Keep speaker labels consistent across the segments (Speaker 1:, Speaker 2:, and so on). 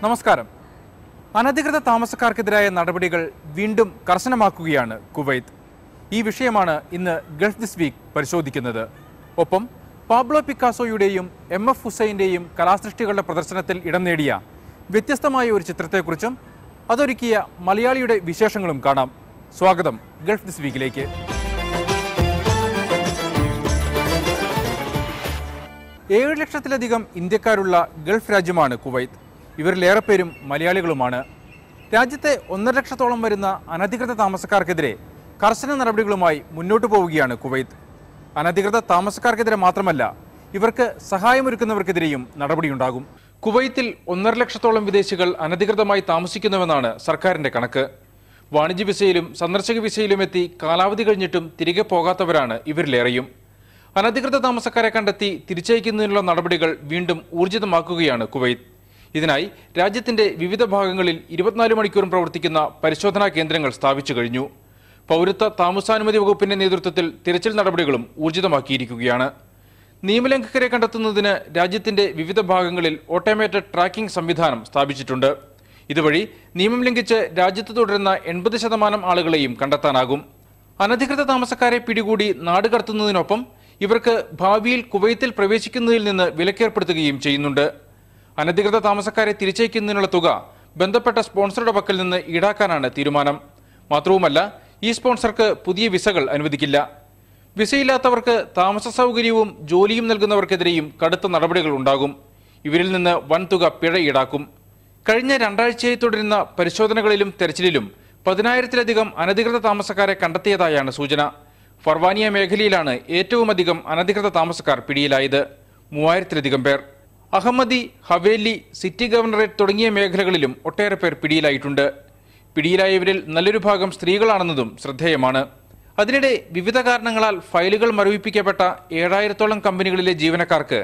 Speaker 1: നമസ്കാരം. അനധികൃത താമസക്കാർക്കെതിരായ നടപടികൾ വീണ്ടും കർശനമാക്കുകയാണ് കുവൈത്ത്. ഈ വിഷയമാണ് ഇന്ന് ഗൾഫ് ദിസ് വീക്ക് പരിശോധിക്കുന്നത്. ഒപ്പം പാബ്ലോ പിക്കാസോയുടെയും MF ഹുസൈൻ്റെയും കലാസൃഷ്ടികളുടെ പ്രദർശനത്തിൽ ഇടം നേടിയ വ്യത്യസ്തമായ ഒരു ചിത്രത്തെക്കുറിച്ചും അതൊരുക്കിയ മലയാളിയുടെ വിശേഷങ്ങളും കാണാം. സ്വാഗതം ഗൾഫ് ദിസ് വീക്കിലേക്ക്. 7 ലക്ഷത്തിലധികം ഇന്ത്യക്കാരുള്ള ഗൾഫ് രാജ്യമാണ് കുവൈത്ത്. ഇവരിലേറെ പേരും മലയാളികളുമാണ്. രാജ്യത്തെ 1.5 ലക്ഷത്തോളം വരുന്ന അനധികൃത താമസക്കാർക്കെതിരെ കർശന നടപടികളുമായി മുന്നോട്ടു പോവുകയാണ് കുവൈത്ത്. അനധികൃത താമസക്കാർക്കെതിരെ മാത്രമല്ല, ഇവർക്ക് സഹായമൊരുക്കുന്നവർക്കെതിരെയും നടപടിയുണ്ടാകും. കുവൈത്തിൽ 1.5 ലക്ഷത്തോളം വിദേശികൾ അനധികൃതമായി താമസിക്കുന്നുവെന്നാണ് സർക്കാരിന്റെ കണക്ക്. വാണിജ്യ വിസയിലും സന്ദർശക വിസയിലും എത്തി കാലാവധി കഴിഞ്ഞിട്ടും തിരികെ പോകാത്തവരാണ് ഇവരിലേറെയും. അനധികൃത താമസക്കാരെ കണ്ടെത്തി തിരിച്ചയക്കുന്നതിനുള്ള നടപടികൾ വീണ്ടും ഊർജിതമാക്കുകയാണ് കുവൈത്ത്. ഇതിനായി രാജ്യത്തിന്റെ വിവിധ ഭാഗങ്ങളിൽ 24 മണിക്കൂറും പ്രവർത്തിക്കുന്ന പരിശോധനാ കേന്ദ്രങ്ങൾ സ്ഥാപിച്ചു കഴിഞ്ഞു. പൗരത്വ താമസാനുമതി വകുപ്പിന്റെ നേതൃത്വത്തിൽ തിരച്ചിൽ നടപടികളും ഊർജിതമാക്കിയിരിക്കുകയാണ്. നിയമലംഘകരെ കണ്ടെത്തുന്നതിന് രാജ്യത്തിന്റെ വിവിധ ഭാഗങ്ങളിൽ ഓട്ടോമേറ്റഡ് ട്രാക്കിംഗ് സംവിധാനം സ്ഥാപിച്ചിട്ടുണ്ട്. ഇതുവഴി നിയമം ലംഘിച്ച് രാജ്യത്ത് തുടരുന്ന 80% ആളുകളെയും കണ്ടെത്താനാകും. അനധികൃത താമസക്കാരെ പിടികൂടി നാട് കടത്തുന്നതിനൊപ്പം ഇവർക്ക് ഭാവിയിൽ കുവൈത്തിൽ പ്രവേശിക്കുന്നതിൽ നിന്ന് വിലക്കേർപ്പെടുത്തുകയും ചെയ്യുന്നുണ്ട്. അനധികൃത താമസക്കാരെ തിരിച്ചയക്കുന്നതിനുള്ള തുക ബന്ധപ്പെട്ട സ്പോൺസറുടെ പക്കൽ നിന്ന് ഈടാക്കാനാണ് തീരുമാനം. മാത്രവുമല്ല, ഈ സ്പോൺസർക്ക് പുതിയ വിസകൾ അനുവദിക്കില്ല. വിസയില്ലാത്തവർക്ക് താമസ സൗകര്യവും ജോലിയും നൽകുന്നവർക്കെതിരെയും കടുത്ത നടപടികൾ ഉണ്ടാകും. ഇവരിൽ നിന്ന് വൻതുക പിഴ ഈടാക്കും. കഴിഞ്ഞ 2 ആഴ്ചയായി തുടരുന്ന പരിശോധനകളിലും തെരച്ചിലിലും 10,000-ലധികം അനധികൃത താമസക്കാരെ കണ്ടെത്തിയതായാണ് സൂചന. ഫർവാനിയ മേഖലയിലാണ് ഏറ്റവുമധികം അനധികൃത താമസക്കാർ പിടിയിലായത്, 3000-ലധികം പേർ. അഹമ്മദി, ഹവേലി, സിറ്റി ഗവർണറേറ്റ് തുടങ്ങിയ മേഖലകളിലും ഒട്ടേറെ പേർ പിടിയിലായിട്ടുണ്ട്. പിടിയിലായവരിൽ നല്ലൊരു ഭാഗം സ്ത്രീകളാണെന്നതും ശ്രദ്ധേയമാണ്. അതിനിടെ വിവിധ കാരണങ്ങളാൽ ഫയലുകൾ മരവിപ്പിക്കപ്പെട്ട 7000-ഓളം കമ്പനികളിലെ ജീവനക്കാർക്ക്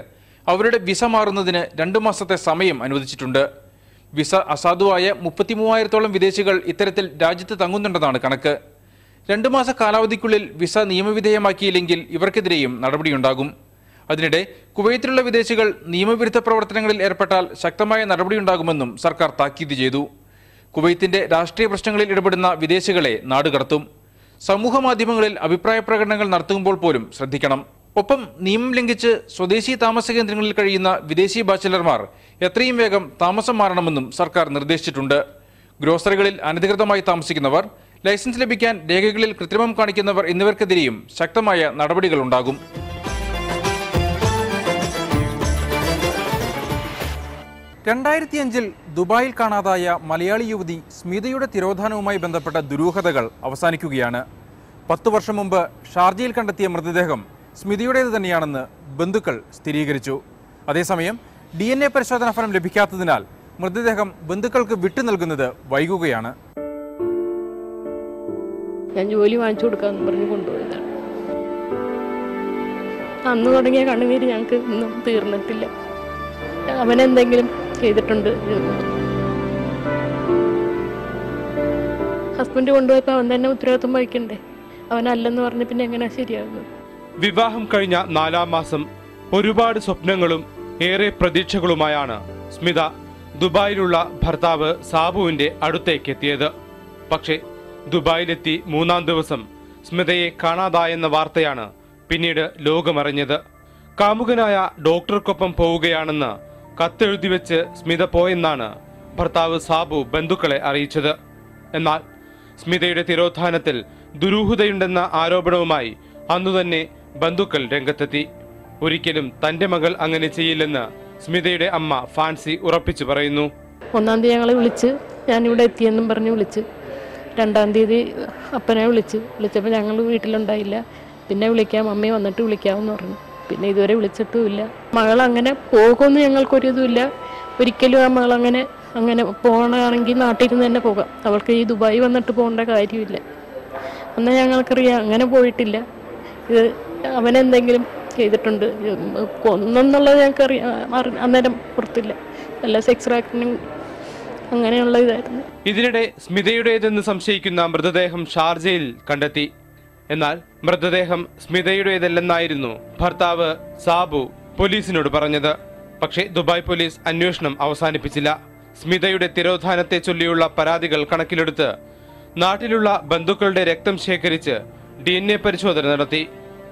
Speaker 1: അവരുടെ വിസ മാറുന്നതിന് 2 മാസത്തെ സമയം അനുവദിച്ചിട്ടുണ്ട്. വിസ അസാധുവായ 33,000-ഓളം വിദേശികൾ ഇത്തരത്തിൽ രാജ്യത്ത് തങ്ങുന്നുണ്ടെന്നാണ് കണക്ക്. 2 മാസ കാലാവധിക്കുള്ളിൽ വിസ നിയമവിധേയമാക്കിയില്ലെങ്കിൽ ഇവർക്കെതിരെയും നടപടിയുണ്ടാകും. അതിനിടെ കുവൈത്തിലുള്ള വിദേശികൾ നിയമവിരുദ്ധ പ്രവർത്തനങ്ങളിൽ ഏർപ്പെട്ടാൽ ശക്തമായ നടപടിയുണ്ടാകുമെന്നും സർക്കാർ താക്കീത് ചെയ്തു. കുവൈത്തിന്റെ രാഷ്ട്രീയ പ്രശ്നങ്ങളിൽ ഇടപെടുന്ന വിദേശികളെ നാടുകടത്തും. സമൂഹ മാധ്യമങ്ങളിൽ അഭിപ്രായ പ്രകടനങ്ങൾ നടത്തുമ്പോൾ പോലും ശ്രദ്ധിക്കണം. ഒപ്പം നിയമം ലംഘിച്ച് സ്വദേശി താമസ കേന്ദ്രങ്ങളിൽ കഴിയുന്ന വിദേശി ബാച്ചിലർമാർ എത്രയും വേഗം താമസം മാറണമെന്നും സർക്കാർ നിർദ്ദേശിച്ചിട്ടുണ്ട്. ഗ്രോസറികളിൽ അനധികൃതമായി താമസിക്കുന്നവർ, ലൈസൻസ് ലഭിക്കാൻ രേഖകളിൽ കൃത്രിമം കാണിക്കുന്നവർ എന്നിവർക്കെതിരെയും ശക്തമായ നടപടികളുണ്ടാകും. 2005-ൽ ദുബായിൽ കാണാതായ മലയാളി യുവതി സ്മിതയുടെ തിരോധാനവുമായി ബന്ധപ്പെട്ട ദുരൂഹതകൾ അവസാനിക്കുകയാണ്. 10 വർഷം മുമ്പ് ഷാർജയിൽ കണ്ടെത്തിയ മൃതദേഹം സ്മിതയുടേത് തന്നെയാണെന്ന് ബന്ധുക്കൾ സ്ഥിരീകരിച്ചു. അതേസമയം DNA പരിശോധനാ ഫലം ലഭിക്കാത്തതിനാൽ മൃതദേഹം ബന്ധുക്കൾക്ക് വിട്ടു നൽകുന്നത് വൈകുകയാണ്.
Speaker 2: ഞാൻ ജോലി വാങ്ങിച്ചു കൊടുക്കാമെന്ന് പറഞ്ഞ് കൊണ്ടുപോയതാണ്. അന്ന് തുടങ്ങിയ കണ്ണുനീര് ഞങ്ങൾക്ക് ഇന്നും തീർന്നിട്ടില്ല. അവനെന്തെങ്കിലും ചെയ്തിട്ടുണ്ട്. ഹസ്ബൻഡ് കൊണ്ടുപോയപ്പോൾ അവൻ തന്നെ ഉത്തരവാദിത്വം വഹിക്കണ്ടേ? അവനല്ലെന്ന് പറഞ്ഞ് പിന്നെ എങ്ങനെയാ ശരിയാകുന്നത്?
Speaker 3: വിവാഹം കഴിഞ്ഞ 4-ാം മാസം ഒരുപാട് സ്വപ്നങ്ങളും ഏറെ പ്രതീക്ഷകളുമായാണ് സ്മിത ദുബായിലുള്ള ഭർത്താവ് സാബുവിന്റെ അടുത്തേക്ക് എത്തിയത്. പക്ഷേ ദുബായിലെത്തി 3-ാം ദിവസം സ്മിതയെ കാണാതായെന്ന വാർത്തയാണ് പിന്നീട് ലോകമറിഞ്ഞത്. കാമുകനായ ഡോക്ടർക്കൊപ്പം പോവുകയാണെന്ന് കത്തെഴുതി വെച്ച് സ്മിത പോയെന്നാണ് ഭർത്താവ് സാബു ബന്ധുക്കളെ അറിയിച്ചത്. എന്നാൽ സ്മിതയുടെ തിരോധാനത്തിൽ ദുരൂഹതയുണ്ടെന്ന ആരോപണവുമായി അന്നുതന്നെ ബന്ധുക്കൾ രംഗത്തെത്തി. ഒരിക്കലും തന്റെ മകൾ അങ്ങനെ ചെയ്യില്ലെന്ന് സ്മിതയുടെ അമ്മ ഫാൻസി ഉറപ്പിച്ചു പറയുന്നു.
Speaker 2: 1-ാം തീയതി ഞങ്ങളെ വിളിച്ച്, ഞാനിവിടെ എത്തിയെന്നും പറഞ്ഞ് വിളിച്ച്. 2-ാം തീയതി അപ്പനെ വിളിച്ചപ്പോൾ ഞങ്ങൾ വീട്ടിലുണ്ടായില്ല. പിന്നെ വിളിക്കാം, മമ്മി വന്നിട്ട് വിളിക്കാമെന്ന് പറഞ്ഞു. പിന്നെ ഇതുവരെ വിളിച്ചിട്ടുമില്ല. മകൾ അങ്ങനെ പോകുമെന്ന് ഞങ്ങൾക്കൊരിതുമില്ല. ഒരിക്കലും ആ മകൾ അങ്ങനെ പോകണമെങ്കിൽ നാട്ടിൽ തന്നെ പോകാം. അവൾക്ക് ഈ ദുബായി വന്നിട്ട് പോകേണ്ട കാര്യമില്ല. എന്നാൽ ഞങ്ങൾക്കറിയാം അങ്ങനെ പോയിട്ടില്ല. ഇത് അവനെന്തെങ്കിലും ചെയ്തിട്ടുണ്ട്, കൊന്നെന്നുള്ളത് ഞങ്ങൾക്കറിയാം. അന്നേരം പുറത്തില്ല, അല്ല സെക്സ് റാക്കിനും അങ്ങനെയുള്ള ഇതായിരുന്നു.
Speaker 3: ഇതിനിടെ സ്മിതയുടേതെന്ന് സംശയിക്കുന്ന മൃതദേഹം ഷാർജയിൽ കണ്ടെത്തി. എന്നാൽ മൃതദേഹം സ്മിതയുടേതല്ലെന്നായിരുന്നു ഭർത്താവ് സാബു പോലീസിനോട് പറഞ്ഞത്. പക്ഷേ ദുബായ് പോലീസ് അന്വേഷണം അവസാനിപ്പിച്ചില്ല. സ്മിതയുടെ തിരോധാനത്തെ ചൊല്ലിയുള്ള പരാതികൾ കണക്കിലെടുത്ത് നാട്ടിലുള്ള ബന്ധുക്കളുടെ രക്തം ശേഖരിച്ച് DNA പരിശോധന നടത്തി.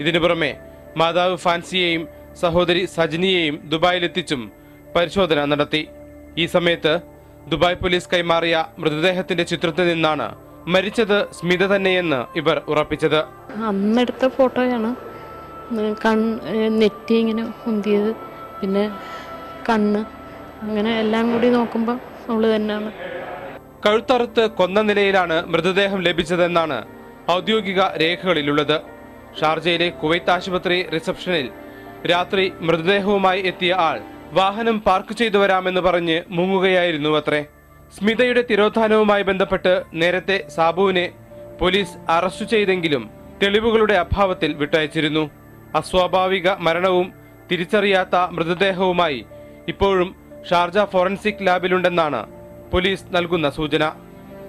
Speaker 3: ഇതിനു പുറമെ മാതാവ് ഫാൻസിയെയും സഹോദരി സജിനിയെയും ദുബായിലെത്തിച്ചും പരിശോധന നടത്തി. ഈ സമയത്ത് ദുബായ് പോലീസ് കൈമാറിയ മൃതദേഹത്തിന്റെ ചിത്രത്തിൽ നിന്നാണ് മരിച്ചത് സ്മിത തന്നെയെന്ന് ഇവർ ഉറപ്പിച്ചത്.
Speaker 2: അന്നെടുത്ത ഫോട്ടോയാണ്. നെറ്റി ഇങ്ങനെ ഉന്തിയത്, പിന്നെ കണ്ണ്, അങ്ങനെ എല്ലാം കൂടി നോക്കുമ്പോൾ അവള് തന്നെയാണ്.
Speaker 3: കഴുത്തറുത്ത് കൊന്ന നിലയിലാണ് മൃതദേഹം ലഭിച്ചതെന്നാണ് ഔദ്യോഗിക രേഖകളിലുള്ളത്. ഷാർജയിലെ കുവൈത്ത് ആശുപത്രി റിസപ്ഷനിൽ രാത്രി മൃതദേഹവുമായി എത്തിയ ആൾ വാഹനം പാർക്ക് ചെയ്തു വരാമെന്ന് പറഞ്ഞ് മുങ്ങുകയായിരുന്നു അത്രേ. സ്മിതയുടെ തിരോധാനവുമായി ബന്ധപ്പെട്ട് നേരത്തെ സാബുവിനെ പോലീസ് അറസ്റ്റ് ചെയ്തെങ്കിലും തെളിവുകളുടെ അഭാവത്തിൽ വിട്ടയച്ചിരുന്നു. അസ്വാഭാവിക മരണവും തിരിച്ചറിയാത്ത മൃതദേഹവുമായി ഇപ്പോഴും ഷാർജ ഫോറൻസിക് ലാബിലുണ്ടെന്നാണ് പോലീസ് നൽകുന്ന സൂചന.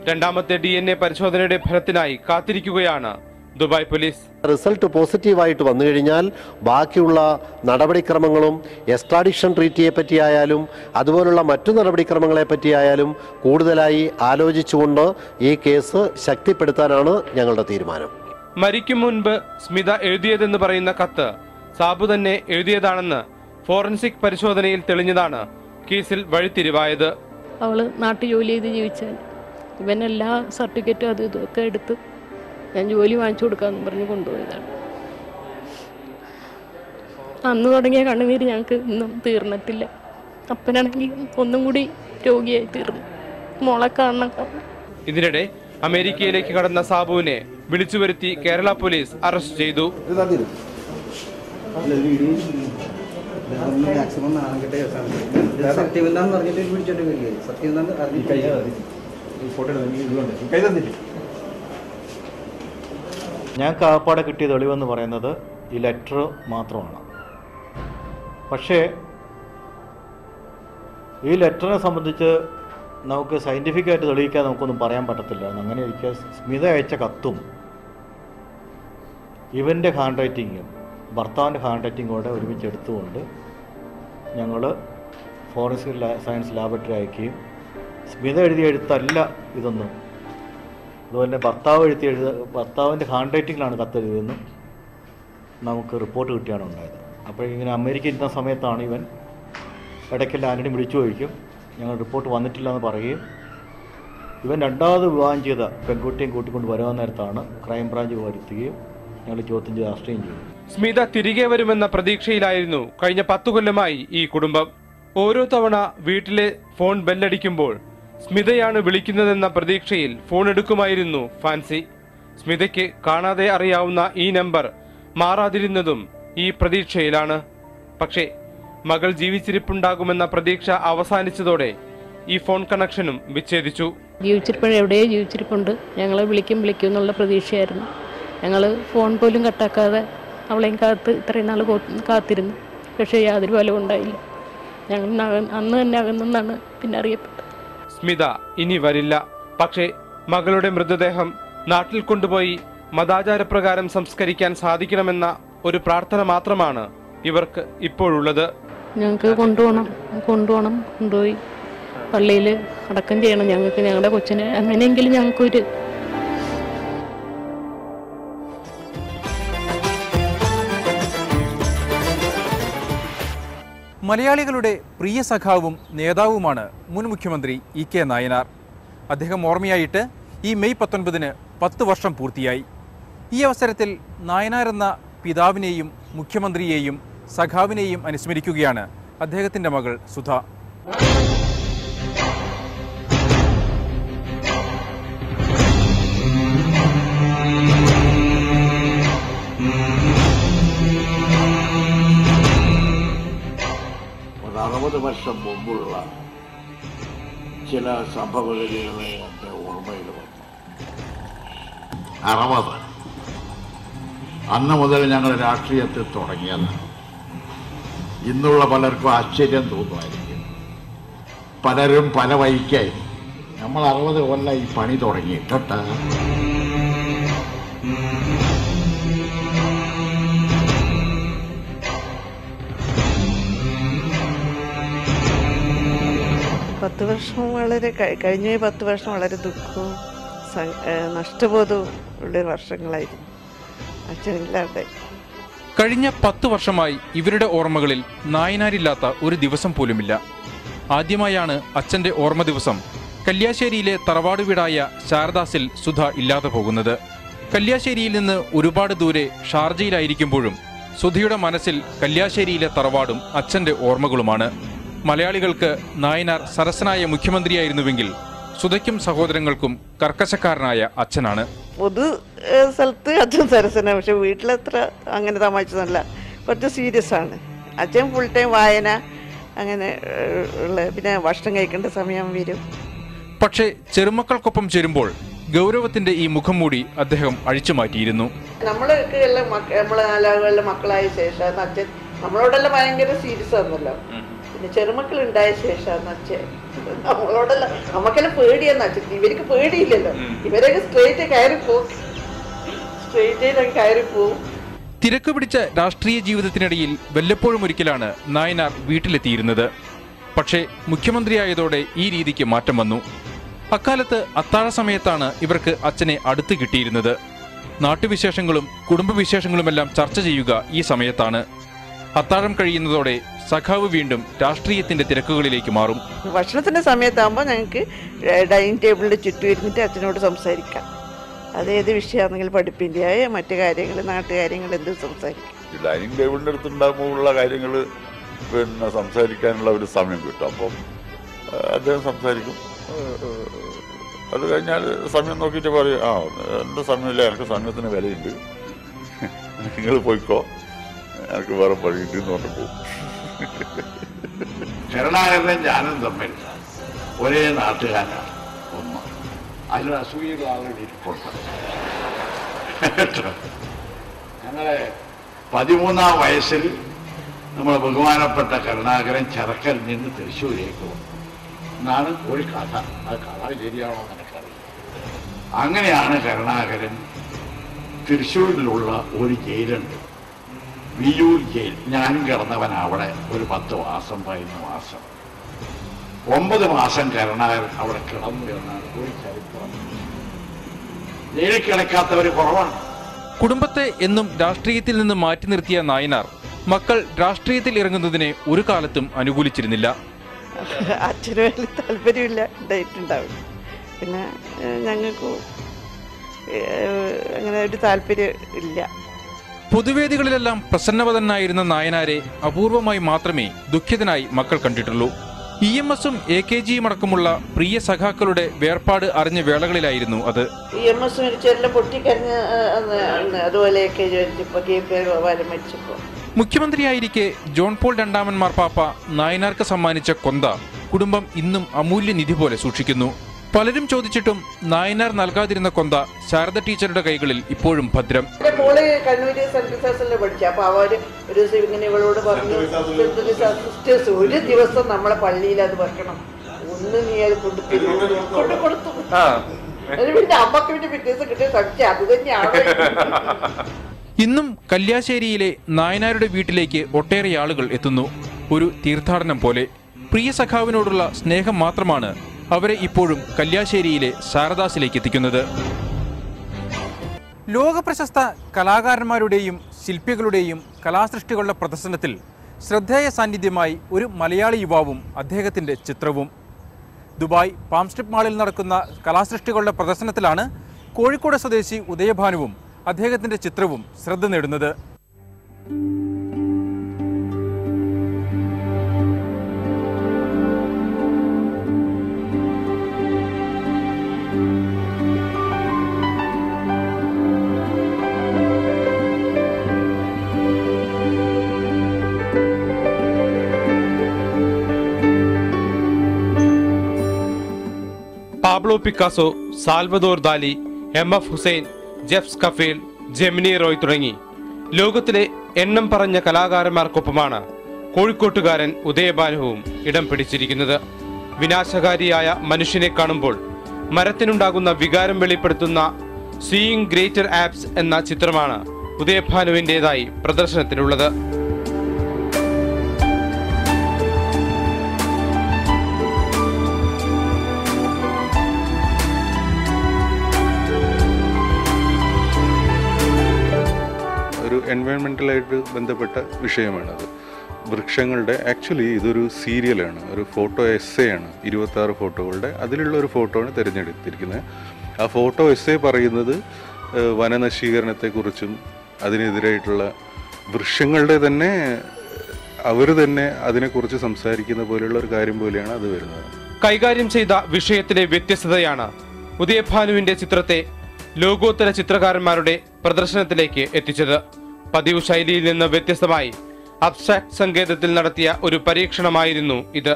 Speaker 3: രണ്ടാമത്തെ DNA പരിശോധനയുടെ ഫലത്തിനായി കാത്തിരിക്കുകയാണ് ദുബായ് പോലീസ്.
Speaker 4: റിസൾട്ട് പോസിറ്റീവായിട്ട് വന്നു കഴിഞ്ഞാൽ ബാക്കിയുള്ള നടപടിക്രമങ്ങളും എക്സ്ട്രാഡിഷൻ ട്രീറ്റിയെ പറ്റിയായാലും അതുപോലുള്ള മറ്റു നടപടിക്രമങ്ങളെ പറ്റിയായാലും കൂടുതലായി ആലോചിച്ചുകൊണ്ട് ഈ കേസ് ശക്തിപ്പെടുത്താനാണ് ഞങ്ങളുടെ തീരുമാനം.
Speaker 3: മരിക്കും മുൻപ് സ്മിത എഴുതിയതെന്ന് പറയുന്ന കത്ത് സാബു തന്നെ എഴുതിയതാണെന്ന് ഫോറൻസിക് പരിശോധനയിൽ തെളിഞ്ഞതാണ് കേസിൽ വഴിത്തിരിവായത്.
Speaker 2: അവള് നാട്ടിൽ ജോലി ചെയ്ത് ജീവിച്ചാൽ ഇവൻ എല്ലാ സർട്ടിഫിക്കറ്റും അത് ഇതൊക്കെ എടുത്ത് ഞാൻ ജോലി വാങ്ങിച്ചു കൊടുക്കാമെന്ന് പറഞ്ഞ് കൊണ്ടുപോയതാണ്. അന്ന് തുടങ്ങിയ കണ്ണുനീര് ഞങ്ങൾക്ക് ഇന്നും തീർന്നിട്ടില്ല. അപ്പനാണെങ്കിൽ ഒന്നും കൂടി രോഗിയായി തീർന്നു. മോളെ കാണണം.
Speaker 3: ഇതിനിടെ അമേരിക്കയിലേക്ക് കടന്ന സാബുവിനെ വിളിച്ചു വരുത്തി കേരള പോലീസ് അറസ്റ്റ് ചെയ്തു.
Speaker 5: ഞങ്ങൾക്ക് ആപ്പാടെ കിട്ടിയ തെളിവെന്ന് പറയുന്നത് ഈ ലെറ്റർ മാത്രമാണ്. പക്ഷേ ഈ ലെറ്ററിനെ സംബന്ധിച്ച് നമുക്ക് സയൻറ്റിഫിക്കായിട്ട് തെളിയിക്കാൻ നമുക്കൊന്നും പറയാൻ പറ്റത്തില്ല. അങ്ങനെ ഇരിക്കുക സ്മിത അയച്ച കത്തും ഇവൻ്റെ ഹാൻഡ് റൈറ്റിങ്ങും ഭർത്താവിൻ്റെ ഹാൻഡ് റൈറ്റിങ്ങും കൂടെ ഒരുമിച്ചെടുത്തുകൊണ്ട് ഞങ്ങൾ ഫോറൻസിക് സയൻസ് ലാബറട്ടറി അയക്കുകയും സ്മിത എഴുതിയ എഴുത്തല്ല ഇതൊന്നും, അതുപോലെ ഭർത്താവിൻ്റെ ഹാൻഡ് റൈറ്റിങ്ങിലാണ് കത്തെഴുതിയതെന്നും നമുക്ക് റിപ്പോർട്ട് കിട്ടിയാണ് ഉണ്ടായത്. അപ്പോൾ ഇങ്ങനെ അമേരിക്ക ഇരുന്ന സമയത്താണ് ഇവൻ ഇടയ്ക്കെല്ലാം ആന്റണി വിളിച്ചു ചോദിക്കും, ഞങ്ങൾ റിപ്പോർട്ട് വന്നിട്ടില്ല എന്ന് പറയുകയും ഇവൻ രണ്ടാമത് വിവാഹം ചെയ്ത പെൺകുട്ടിയും കൂട്ടിക്കൊണ്ട് വരാൻ നേരത്താണ് ക്രൈംബ്രാഞ്ച് വരുത്തുകയും ഞങ്ങൾ ചോദ്യം ചെയ്ത് അറസ്റ്റുകയും ചെയ്തു.
Speaker 3: സ്മിത തിരികെ വരുമെന്ന പ്രതീക്ഷയിലായിരുന്നു കഴിഞ്ഞ 10 കൊല്ലമായി ഈ കുടുംബം. ഓരോ തവണ വീട്ടിലെ ഫോൺ ബെല്ലടിക്കുമ്പോൾ സ്മിതയാണ് വിളിക്കുന്നതെന്ന പ്രതീക്ഷയിൽ ഫോൺ എടുക്കുമായിരുന്നു ഫാൻസി. സ്മിതയ്ക്ക് കാണാതെ അറിയാവുന്ന ഈ നമ്പർ മാറാതിരുന്നതും ഈ പ്രതീക്ഷയിലാണ്. പക്ഷേ മകൾ ജീവിച്ചിരിപ്പുണ്ടാകുമെന്ന പ്രതീക്ഷ അവസാനിച്ചതോടെ ഈ ഫോൺ കണക്ഷനും വിച്ഛേദിച്ചു.
Speaker 2: എവിടെയോ ജീവിച്ചിരിപ്പുണ്ട്, ഞങ്ങളെ വിളിക്കും എന്നുള്ള പ്രതീക്ഷയായിരുന്നു. ഞങ്ങൾ ഫോൺ പോലും കട്ടാക്കാതെ അവളെയും കാത്ത് ഇത്രയും നാൾ കാത്തിരുന്നു. പക്ഷേ യാതൊരു ഫലവും ഉണ്ടായില്ല. ഞങ്ങൾ അന്ന് തന്നെ അകന്നെന്നാണ് പിന്നെ അറിയപ്പെട്ടത്.
Speaker 3: സ്മിത ഇനി വരില്ല. പക്ഷേ മകളുടെ മൃതദേഹം നാട്ടിൽ കൊണ്ടുപോയി മതാചാരപ്രകാരം സംസ്കരിക്കാൻ സാധിക്കണമെന്ന ഒരു പ്രാർത്ഥന മാത്രമാണ് ഇവർക്ക് ഇപ്പോഴുള്ളത്.
Speaker 2: ഞങ്ങൾക്ക് കൊണ്ടുപോയി പള്ളിയിൽ അടക്കം ചെയ്യണം. ഞങ്ങൾക്ക് ഞങ്ങളുടെ കൊച്ചിനെ അങ്ങനെയെങ്കിലും ഞങ്ങൾക്കൊരു
Speaker 1: മലയാളികളുടെ പ്രിയ സഖാവും നേതാവുമാണ് മുൻ മുഖ്യമന്ത്രി EK നായനാർ. അദ്ദേഹം ഓർമ്മയായിട്ട് ഈ മെയ് 19-ന് 10 വർഷം പൂർത്തിയായി. ഈ അവസരത്തിൽ നായനാർ എന്ന പിതാവിനെയും മുഖ്യമന്ത്രിയെയും സഖാവിനെയും അനുസ്മരിക്കുകയാണ് അദ്ദേഹത്തിൻ്റെ മകൾ സുധ.
Speaker 6: ഒരു 60 വർഷം മുമ്പുള്ള ചില സംഭവഗതികളെ എൻ്റെ ഓർമ്മയിൽ വന്നു. 60 അന്ന് മുതൽ ഞങ്ങൾ രാഷ്ട്രീയത്തിൽ തുടങ്ങിയതാണ്. ഇന്നുള്ള പലർക്കും ആശ്ചര്യം തോന്നുമായിരിക്കും. പലരും പല വഴിക്കായി. നമ്മൾ 60 കൊല്ലം ഈ പണി തുടങ്ങിയിട്ടുണ്ട്.
Speaker 7: 10 വർഷം വളരെ കഴിഞ്ഞ 10 വർഷം വളരെ ദുഃഖവും നഷ്ടബോധവും ഉള്ളൊരു വർഷങ്ങളായിരുന്നു അച്ഛനില്ലാതെ.
Speaker 1: കഴിഞ്ഞ 10 വർഷമായി ഇവരുടെ ഓർമ്മകളിൽ നായനാരില്ലാത്ത ഒരു ദിവസം പോലുമില്ല. ആദ്യമായാണ് അച്ഛന്റെ ഓർമ്മ ദിവസം കല്യാശ്ശേരിയിലെ തറവാട് വീടായ ശാരദാസിൽ സുധ ഇല്ലാതെ പോകുന്നത്. കല്യാശ്ശേരിയിൽ നിന്ന് ഒരുപാട് ദൂരെ ഷാർജയിലായിരിക്കുമ്പോഴും സുധയുടെ മനസ്സിൽ കല്യാശ്ശേരിയിലെ തറവാടും അച്ഛന്റെ ഓർമ്മകളുമാണ്. മലയാളികൾക്ക് നായനാർ സരസനായ മുഖ്യമന്ത്രിയായിരുന്നുവെങ്കിൽ സുധയ്ക്കും സഹോദരങ്ങൾക്കും കർക്കശക്കാരനായ അച്ഛനാണ്.
Speaker 7: പൊതു സ്ഥലത്ത് അച്ഛൻ സരസന, പക്ഷെ വീട്ടിലത്ര അങ്ങനെ തമാശല്ല, കുറച്ച് സീരിയസ് ആണ്. അച്ഛൻ ഫുൾ ടൈം വായന അങ്ങനെ ഉള്ള, പിന്നെ ഭക്ഷണം കഴിക്കേണ്ട സമയം വരും.
Speaker 1: പക്ഷേ ചെറുമക്കൾക്കൊപ്പം ചേരുമ്പോൾ ഗൗരവത്തിന്റെ ഈ മുഖം മൂടി അദ്ദേഹം അഴിച്ചു മാറ്റിയിരുന്നു.
Speaker 7: നമ്മളൊക്കെ എല്ലാം നമ്മളെ നാലാളുകളുടെ മക്കളായ ശേഷം അച്ഛൻ നമ്മളോടെല്ലാം ഭയങ്കര സീരിയസ് ആണല്ലോ. പിന്നെ ചെറുമക്കൾ ഉണ്ടായ ശേഷം അച്ഛൻ നമ്മളോടെല്ലാം നമുക്കെല്ലാം പേടിയാന്ന് അച്ഛൻ. ഇവർക്ക് പേടിയില്ലല്ലോ, ഇവരൊക്കെ സ്ട്രേറ്റ് കയറി പോവും.
Speaker 1: തിരക്ക് പിടിച്ച രാഷ്ട്രീയ ജീവിതത്തിനിടയിൽ വല്ലപ്പോഴും ഒരിക്കലാണ് നായനാർ വീട്ടിലെത്തിയിരുന്നത്. പക്ഷേ മുഖ്യമന്ത്രിയായതോടെ ഈ രീതിക്ക് മാറ്റം വന്നു. അക്കാലത്ത് അത്താഴ സമയത്താണ് ഇവർക്ക് അച്ഛനെ അടുത്ത് കിട്ടിയിരുന്നത്. നാട്ടുവിശേഷങ്ങളും കുടുംബവിശേഷങ്ങളുമെല്ലാം ചർച്ച ചെയ്യുക ഈ സമയത്താണ്. അത്താഴം കഴിയുന്നതോടെ സഖാവ് വീണ്ടും രാഷ്ട്രീയത്തിന്റെ തിരക്കുകളിലേക്ക് മാറും.
Speaker 7: ഭക്ഷണത്തിന്റെ സമയത്താകുമ്പോൾ ഞങ്ങൾക്ക് ഡൈനിങ് ടേബിളിന്റെ ചുറ്റും ഇരുന്നിട്ട് അച്ഛനോട് സംസാരിക്കാം. അതേത് വിഷയമാണെങ്കിലും പഠിപ്പിൻ്റെ മറ്റു കാര്യങ്ങൾ, നാട്ടുകാര്യങ്ങൾ എന്തും സംസാരിക്കാം.
Speaker 8: ഡൈനിങ് ടേബിളിൻ്റെ അടുത്തുണ്ടാകുമ്പോഴുള്ള കാര്യങ്ങൾ പിന്നെ സംസാരിക്കാനുള്ള ഒരു സമയം കിട്ടും. അപ്പം അദ്ദേഹം സംസാരിക്കും. അത് കഴിഞ്ഞാൽ സമയം നോക്കിയിട്ട് പറയും, എൻ്റെ സമയമില്ല, എനിക്ക് സമയത്തിന് വിലയുണ്ട്, നിങ്ങൾ പോയിക്കോ, എനിക്ക് വേറെ പണിയുണ്ട് എന്ന് പറഞ്ഞു പോകും.
Speaker 6: കരുണാകരനും ഞാനും തമ്മിൽ ഒരേ നാട്ടുകാരാണ്. ഒന്ന് അതിൽ അസൂയുള്ള ആളുകൾ ഇരിപ്പുണ്ട്. ഞങ്ങളെ 13-ാം വയസ്സിൽ നമ്മളെ ബഹുമാനപ്പെട്ട കരുണാകരൻ ചെറുക്കൽ നിന്ന് തൃശ്ശൂരേക്ക് വന്നു എന്നാണ് ഒരു കഥ. ആ കഥ ശരിയാണോ എന്ന് എനിക്കറിയില്ല. അങ്ങനെയാണ് കരുണാകരൻ തൃശ്ശൂരിലുള്ള ഒരു ജയിലുണ്ട്, വിയൂർ ജയിൽ. ഞാനും കിടന്നവൻ അവിടെ ഒരു 10 മാസം 11 മാസം 9 മാസം കരുണാകരൻ അവിടെ കിടന്നു എന്നാണ് ഒരു ചരിത്രം. ജയിലിൽ കിടക്കാത്തവർ കുറവാണ്.
Speaker 1: കുടുംബത്തെ എന്നും രാഷ്ട്രീയത്തിൽ നിന്ന് മാറ്റി നിർത്തിയ നായനാർ മക്കൾ രാഷ്ട്രീയത്തിൽ ഇറങ്ങുന്നതിനെ ഒരു കാലത്തും അനുകൂലിച്ചിരുന്നില്ല.
Speaker 7: അച്ഛന് വലിയ താല്പര്യമില്ല, ഉണ്ടായിട്ടുണ്ടാവും. പിന്നെ ഞങ്ങൾക്ക് അങ്ങനെ ഒരു താല്പര്യം ഇല്ല.
Speaker 1: പൊതുവേദികളിലെല്ലാം പ്രസന്നവദനായിരുന്ന നായനാരെ അപൂർവമായി മാത്രമേ ദുഃഖിതനായി മക്കൾ കണ്ടിട്ടുള്ളൂ. EMS-ഉം AKGയും അടക്കമുള്ള പ്രിയ സഖാക്കളുടെ വേർപാട് അറിഞ്ഞ വേളകളിലായിരുന്നു അത്.
Speaker 7: EMS മരിച്ചെല്ലാം പൊട്ടിക്കരഞ്ഞ്, അതുപോലെ AKG മരിച്ചപ്പോൾ
Speaker 1: മുഖ്യമന്ത്രിയായിരിക്കെ ജോൺ പോൾ രണ്ടാമൻ മാർപ്പാപ്പ നായനാർക്ക് സമ്മാനിച്ച കൊന്ത കുടുംബം ഇന്നും അമൂല്യ നിധി പോലെ സൂക്ഷിക്കുന്നു. പലരും ചോദിച്ചിട്ടും നായനാർ നൽകാതിരുന്ന കൊന്ത ശാരദ ടീച്ചറുടെ കൈകളിൽ ഇപ്പോഴും ഭദ്രം.
Speaker 7: മോള് കണ്ണൂര് സെൻട്രൽ പഠിച്ചു. അപ്പൊ അവര് ഒരു ദിവസം ഇങ്ങനെ ഇവളോട് പറഞ്ഞു, സിസ്റ്റേഴ്സ് ഒരു ദിവസം നമ്മളെ പള്ളിയിൽ അത് വെക്കണം, ഒന്ന് നീ അത് കൊടുത്തു. പിന്നെ അമ്മക്ക് പിന്നെ പിറ്റേ ദിവസം കിട്ടിയ സത്യം അത് തന്നെയാണ്.
Speaker 1: ഇന്നും കല്യാശ്ശേരിയിലെ നായനാരുടെ വീട്ടിലേക്ക് ഒട്ടേറെ ആളുകൾ എത്തുന്നു. ഒരു തീർത്ഥാടനം പോലെ. പ്രിയ സഖാവിനോടുള്ള സ്നേഹം മാത്രമാണ് അവരെ ഇപ്പോഴും കല്യാശ്ശേരിയിലെ ശാരദാസിലേക്ക് എത്തിക്കുന്നത്. ലോകപ്രശസ്ത കലാകാരന്മാരുടെയും ശില്പികളുടെയും കലാസൃഷ്ടികളുടെ പ്രദർശനത്തിൽ ശ്രദ്ധേയ സാന്നിധ്യമായി ഒരു മലയാളി യുവാവും അദ്ദേഹത്തിൻ്റെ ചിത്രവും. ദുബായ് പാംസ്ട്രിപ്പ് മാളിൽ നടക്കുന്ന കലാസൃഷ്ടികളുടെ പ്രദർശനത്തിലാണ് കോഴിക്കോട് സ്വദേശി ഉദയഭാനുവും അദ്ദേഹത്തിൻ്റെ ചിത്രവും ശ്രദ്ധ നേടുന്നത്.
Speaker 3: Pablo Picasso, Salvador Dali, MF Husain, Jeff കഫേൽ, ജെമിനി റോയ് തുടങ്ങി ലോകത്തിലെ എണ്ണം പറഞ്ഞ കലാകാരന്മാർക്കൊപ്പമാണ് കോഴിക്കോട്ടുകാരൻ ഉദയഭാനുവും ഇടം പിടിച്ചിരിക്കുന്നത്. വിനാശകാരിയായ മനുഷ്യനെ കാണുമ്പോൾ മരത്തിനുണ്ടാകുന്ന വികാരം വെളിപ്പെടുത്തുന്ന സീയിങ് ഗ്രേറ്റർ ആപ്സ് എന്ന ചിത്രമാണ് ഉദയഭാനുവിൻ്റെതായി പ്രദർശനത്തിലുള്ളത്.
Speaker 9: എൻവയോൺമെൻറ്റലായിട്ട് ബന്ധപ്പെട്ട വിഷയമാണത്. വൃക്ഷങ്ങളുടെ ആക്ച്വലി ഇതൊരു സീരിയലാണ്, ഒരു ഫോട്ടോ എസ്സേ ആണ്. 26 ഫോട്ടോകളുടെ അതിലുള്ള ഒരു ഫോട്ടോ ആണ് തിരഞ്ഞെടുത്തിരിക്കുന്നത്. ആ ഫോട്ടോ എസ്സേ പറയുന്നത് വനനശീകരണത്തെക്കുറിച്ചും അതിനെതിരായിട്ടുള്ള വൃക്ഷങ്ങളുടെ തന്നെ അവർ തന്നെ അതിനെക്കുറിച്ച് സംസാരിക്കുന്ന പോലെയുള്ള ഒരു കാര്യം പോലെയാണ് അത് വരുന്നത്.
Speaker 3: കൈകാര്യം ചെയ്ത വിഷയത്തിലെ വ്യത്യസ്തതയാണ് ഉദയഭാനുവിന്റെ ചിത്രത്തെ ലോകോത്തര ചിത്രകാരന്മാരുടെ പ്രദർശനത്തിലേക്ക് എത്തിച്ചത്. പതിവ് ശൈലിയിൽ നിന്ന് വ്യത്യസ്തമായി അബ്സ്ട്രാക്ട് സങ്കേതത്തിൽ നടത്തിയ ഒരു പരീക്ഷണമായിരുന്നു ഇത്.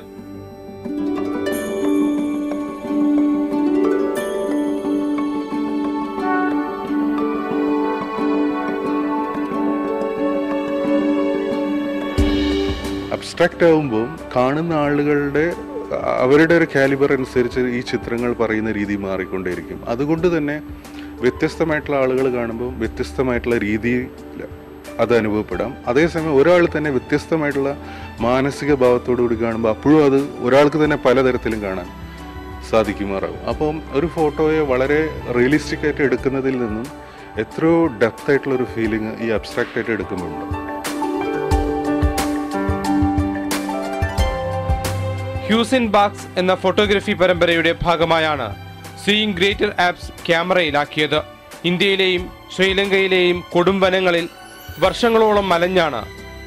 Speaker 9: അബ്സ്ട്രാക്റ്റ് ആകുമ്പോൾ കാണുന്ന ആളുകളുടെ അവരുടെ ഒരു കാലിബർ അനുസരിച്ച് ഈ ചിത്രങ്ങൾ പറയുന്ന രീതി മാറിക്കൊണ്ടേയിരിക്കും. അതുകൊണ്ട് തന്നെ വ്യത്യസ്തമായിട്ടുള്ള ആളുകൾ കാണുമ്പോൾ വ്യത്യസ്തമായിട്ടുള്ള രീതിയിൽ അത് അനുഭവപ്പെടാം. അതേസമയം ഒരാൾ തന്നെ വ്യത്യസ്തമായിട്ടുള്ള മാനസിക ഭാവത്തോടുകൂടി കാണുമ്പോൾ അപ്പോഴും അത് ഒരാൾക്ക് തന്നെ പലതരത്തിലും കാണാൻ സാധിക്കുമാറാവും. അപ്പം ഒരു ഫോട്ടോയെ വളരെ റിയലിസ്റ്റിക് ആയിട്ട് എടുക്കുന്നതിൽ നിന്നും എത്രയോ ഡെപ്ത് ആയിട്ടുള്ളൊരു ഫീലിംഗ് ഈ അബ്സ്ട്രാക്റ്റ് ആയിട്ട് എടുക്കുമ്പോഴുണ്ട്.
Speaker 3: ഹ്യൂസിൻ ബാക്സ് എന്ന ഫോട്ടോഗ്രഫി പരമ്പരയുടെ ഭാഗമായാണ് സീയിങ് ഗ്രേറ്റർ ആപ്സ് ക്യാമറയിലാക്കിയത്. ഇന്ത്യയിലെയും ശ്രീലങ്കയിലെയും കൊടുംവനങ്ങളിൽ വർഷങ്ങളോളം മലഞ്ഞാണ്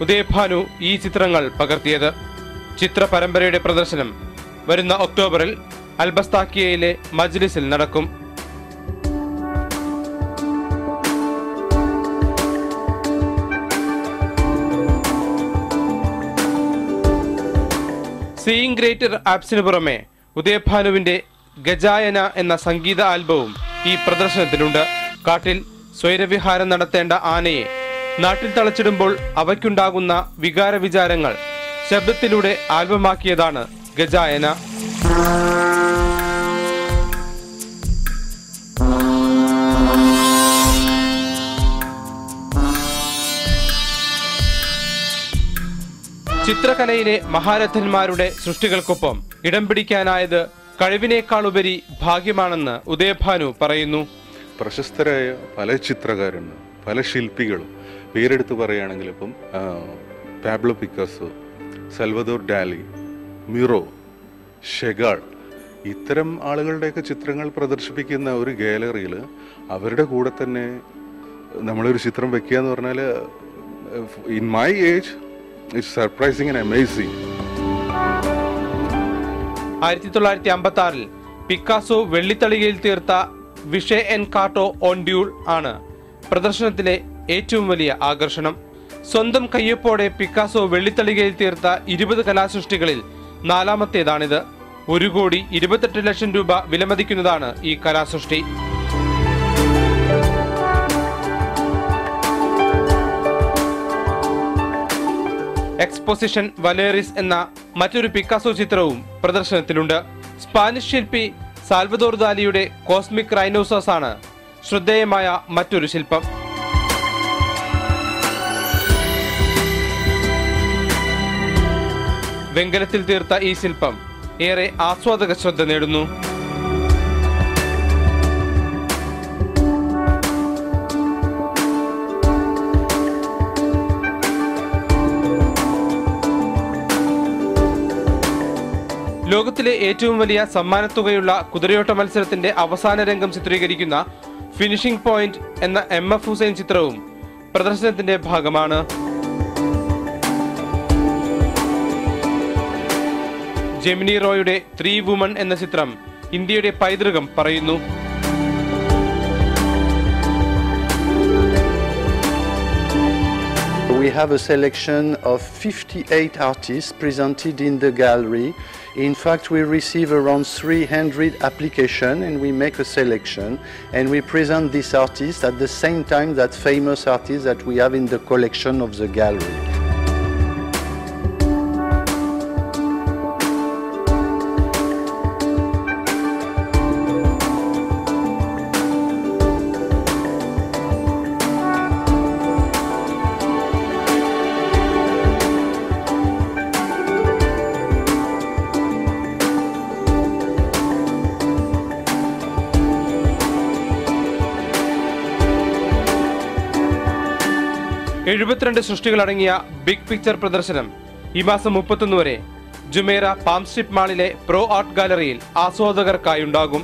Speaker 3: ഉദയഭാനു ഈ ചിത്രങ്ങൾ പകർത്തിയത്. ചിത്ര പരമ്പരയുടെ പ്രദർശനം വരുന്ന ഒക്ടോബറിൽ അൽബസ്താക്കിയയിലെ മജ്ലിസിൽ നടക്കും. സീയിങ് ഗ്രേറ്റർ ആപ്സിന് പുറമെ ഉദയഭാനുവിന്റെ ഗജായന എന്ന സംഗീത ആൽബവും ഈ പ്രദർശനത്തിലുണ്ട്. കാട്ടിൽ സ്വൈരവിഹാരം നടത്തേണ്ട ആനയെ നാട്ടിൽ തളച്ചിടുമ്പോൾ അവയ്ക്കുണ്ടാകുന്ന വികാര വിചാരങ്ങൾ ശബ്ദത്തിലൂടെ ആൽബമാക്കിയതാണ് ഗജായന. ചിത്രകലയിലെ മഹാരഥന്മാരുടെ സൃഷ്ടികൾക്കൊപ്പം ഇടം പിടിക്കാനായത് കഴിവിനേക്കാളുപരി ഭാഗ്യമാണെന്ന് ഉദയഭാനു പറയുന്നു.
Speaker 9: പ്രശസ്തരായ പല ചിത്രകാരന്മാർ, പല ശില്പികളും പേരെടുത്ത് പറയുകയാണെങ്കിൽ ഇപ്പം പാബ്ലോ പിക്കാസോ, സൽവദോർ ഡാലി, മിറോ, ഷെഗാൾ, ഇത്തരം ആളുകളുടെയൊക്കെ ചിത്രങ്ങൾ പ്രദർശിപ്പിക്കുന്ന ഒരു ഗാലറിയിൽ അവരുടെ കൂടെ തന്നെ നമ്മളൊരു ചിത്രം വെക്കുക എന്ന് പറഞ്ഞാൽ in my age it's surprising and amazing.
Speaker 3: 1956 Picasso വെള്ളിത്തളികയിൽ തീർത്ത വിഷേ എൻ കാട്ടോ ഓൺ ഡ്യൂൾ ആണ് പ്രദർശനത്തിലെ ഏറ്റവും വലിയ ആകർഷണം. സ്വന്തം കയ്യൊപ്പോടെ പിക്കാസോ വെള്ളിത്തളികയിൽ തീർത്ത 20 കലാസൃഷ്ടികളിൽ 4മത്തേതാണിത്. 1,28,00,000 രൂപ വിലമതിക്കുന്നതാണ് ഈ കലാസൃഷ്ടി. എക്സ്പോസിഷൻ വലേറിസ് എന്ന മറ്റൊരു പിക്കാസോ ചിത്രവും പ്രദർശനത്തിലുണ്ട്. സ്പാനിഷ് ശില്പി സാൽവദോർ ദാലിയുടെ കോസ്മിക് റൈനോസോസ് ആണ് ശ്രദ്ധേയമായ മറ്റൊരു ശില്പം. വെങ്കലത്തിൽ തീർത്ത ഈ ശില്പം ഏറെ ആസ്വാദക ശ്രദ്ധ നേടുന്നു. ലോകത്തിലെ ഏറ്റവും വലിയ സമ്മാനത്തുകയുള്ള കുതിരയോട്ട മത്സരത്തിന്റെ അവസാന രംഗം ചിത്രീകരിക്കുന്ന ഫിനിഷിംഗ് പോയിന്റ് എന്ന MF ഹുസൈൻ ചിത്രവും പ്രദർശനത്തിന്റെ ഭാഗമാണ്. ജെമിനി റോയുടെ 3 വുമൺ എന്ന ചിത്രം ഇന്ത്യയുടെ പൈതൃകം പറയുന്നു.
Speaker 10: We have a selection of 58 artists presented in the gallery. In fact, we receive around 300 applications and we make a selection and we present these artists at the same time that famous artists that we have in the collection of the gallery.
Speaker 3: 72 സൃഷ്ടികളടങ്ങിയ big picture പ്രദർശനം ഈ മാസം 31 വരെ Jumeirah palm strip മാളിലെ pro art ഗാലറിയിൽ ആസ്വാദകർക്കായുണ്ടാകും.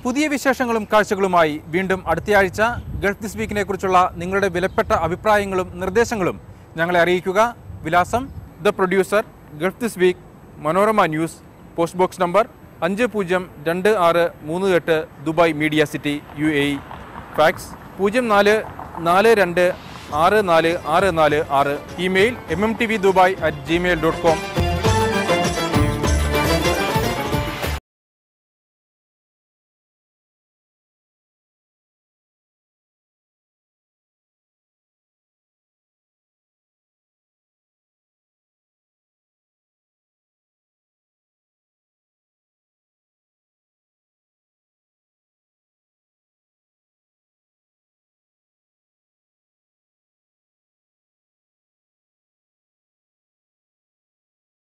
Speaker 1: പുതിയ വിശേഷങ്ങളും കാഴ്ചകളുമായി വീണ്ടും അടുത്തയാഴ്ച ഗൾഫ് ദിസ് വീക്കിനെ കുറിച്ചുള്ള നിങ്ങളുടെ വിലപ്പെട്ട അഭിപ്രായങ്ങളും നിർദ്ദേശങ്ങളും ഞങ്ങളെ അറിയിക്കുക. വിലാസം: the producer, Gulf this week, Manorama news, post box number 502638, Dubai media city, UAE. Fax 0442646466. Email mmtvdubai@gmail.com.